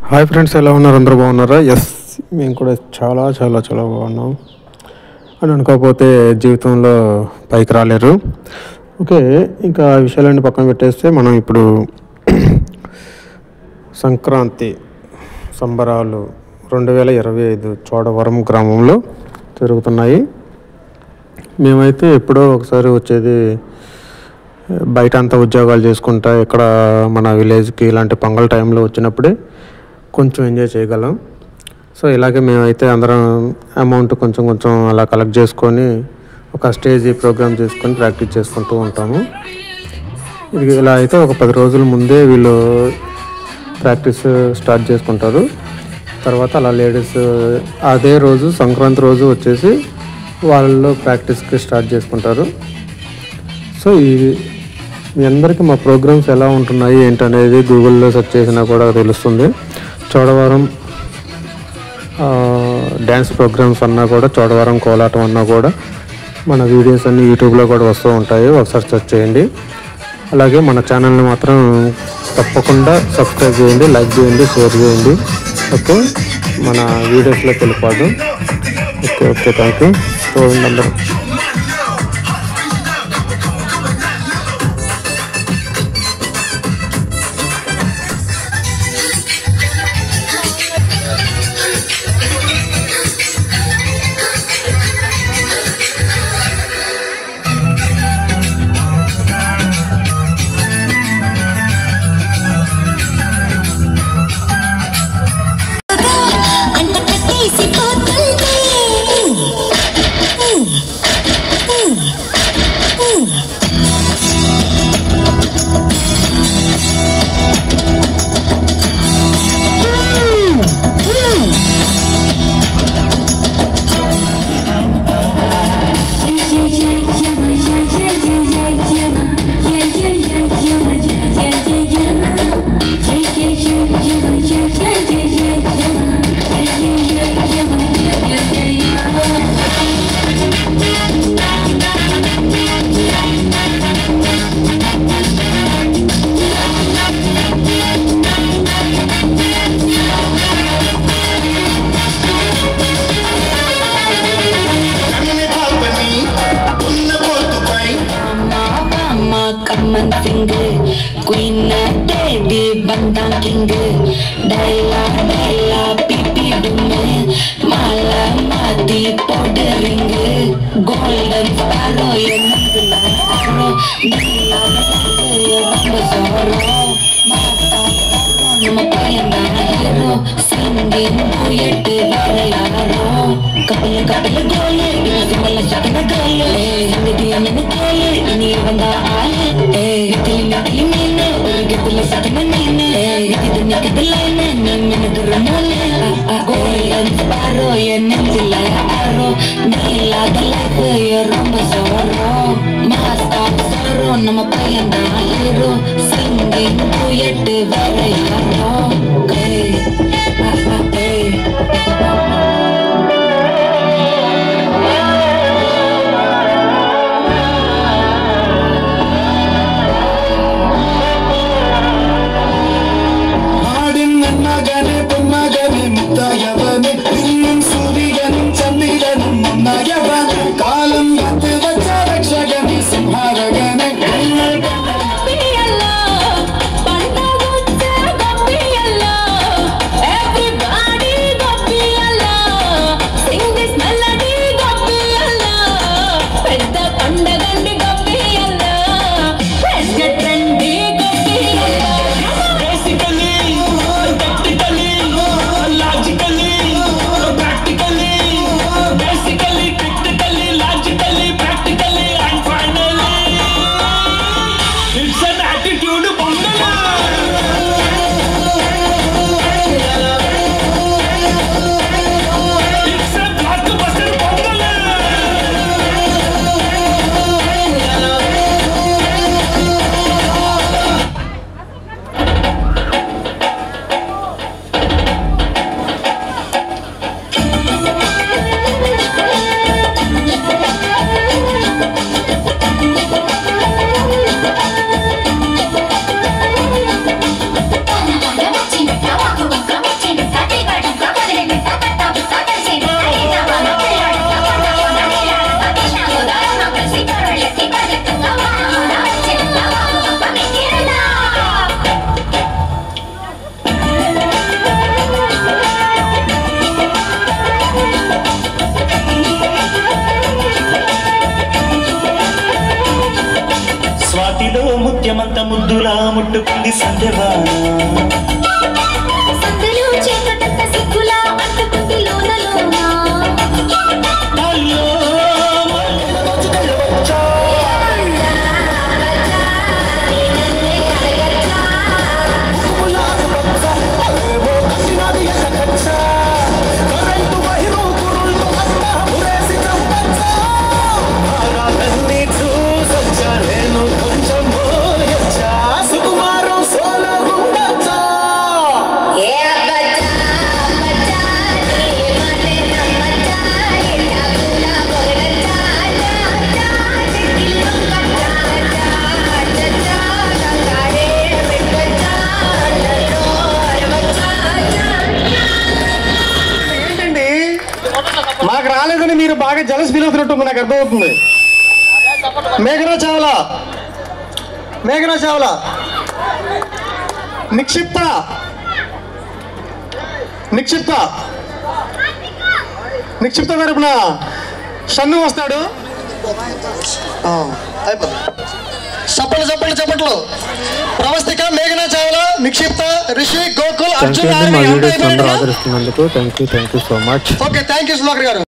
Hi friends, ఎలా ఉన్నారు? అందరూ బాగున్నారా? ఎస్, మేము కూడా చాలా చాలా చాలా బాగున్నాం అని అనుకోకపోతే జీవితంలో పైకి రాలేరు. ఓకే, ఇంకా ఆ విషయాలన్నీ పక్కన పెట్టేస్తే మనం ఇప్పుడు సంక్రాంతి సంబరాలు 2025 చోడవరం గ్రామంలో జరుగుతున్నాయి. మేమైతే ఎప్పుడో ఒకసారి వచ్చేది, బయట అంతా ఉద్యోగాలు చేసుకుంటా ఇక్కడ మన విలేజ్కి ఇలాంటి పొంగల్ టైంలో వచ్చినప్పుడే కొంచెం ఎంజాయ్ చేయగలం. సో ఇలాగే మేమైతే అందరం అమౌంట్ కొంచెం కొంచెం అలా కలెక్ట్ చేసుకొని ఒక స్టేజ్ ప్రోగ్రామ్ చేసుకొని ప్రాక్టీస్ చేసుకుంటూ ఉంటాము. ఇది ఇలా అయితే ఒక 10 రోజుల ముందే వీళ్ళు ప్రాక్టీస్ స్టార్ట్ చేసుకుంటారు. తర్వాత అలా లేడీస్ అదే రోజు సంక్రాంతి రోజు వచ్చేసి వాళ్ళు ప్రాక్టీస్కి స్టార్ట్ చేసుకుంటారు. సో మీ అందరికీ మా ప్రోగ్రామ్స్ ఎలా ఉంటున్నాయి ఏంటనేది గూగుల్లో సెర్చ్ చేసినా కూడా తెలుస్తుంది. చోడవరం డ్యాన్స్ ప్రోగ్రామ్స్ అన్నా కూడా, చోడవరం కోలాటం అన్నా కూడా మన వీడియోస్ అన్నీ యూట్యూబ్లో కూడా వస్తూ ఉంటాయి, ఒకసారి సెర్చ్ చేయండి. అలాగే మన ఛానల్ని మాత్రం తప్పకుండా సబ్స్క్రైబ్ చేయండి, లైక్ చేయండి, షేర్ చేయండి. ఓకే, మన వీడియోస్లోకి వెళ్ళిపోదాం. Okay, thank you. చూడండి అందరూ. Queen baby bandang king Daila daila pipi dume mala mati powdering golden sparrow yenandla Daila daila basoro mata namapayana hero singing duet varayaro kapil gole simala sakna gole nidiya mene gole ini vanda aale Tilina, urgitila sakinanine, itidanya kidilane, nimene duramole, golden sparrow, yenentila arrow, nila dalape, yoromba sorrow, master sorrow, namapayana hero, singing duet varayaro, hey, hey. Basically, ముద్ద ముద్దులా ముట్టుకుంది సంధ్యవాన మాకు రాలేదని మీరు బాగా jealous feel అవుతున్నట్టు నాకు అర్థమవుతుంది. మేఘనా చావ్లా, మేఘనా చావ్లా, నిక్షిప్త నిక్షిప్త నిక్షిప్త తరపున షన్ను వస్తాడు. చప్పట్లు చప్పట్లు చప్పట్లు. ప్రవస్తిక, మేఘనా చావ్లా, నిక్షిప్త, రిషి, గోకుల్, అర్జున్. మా వీడియోస్ అందరూ ఆదరిస్తున్నందుకు thank you so much. Okay, thank you Sudhakar గారు.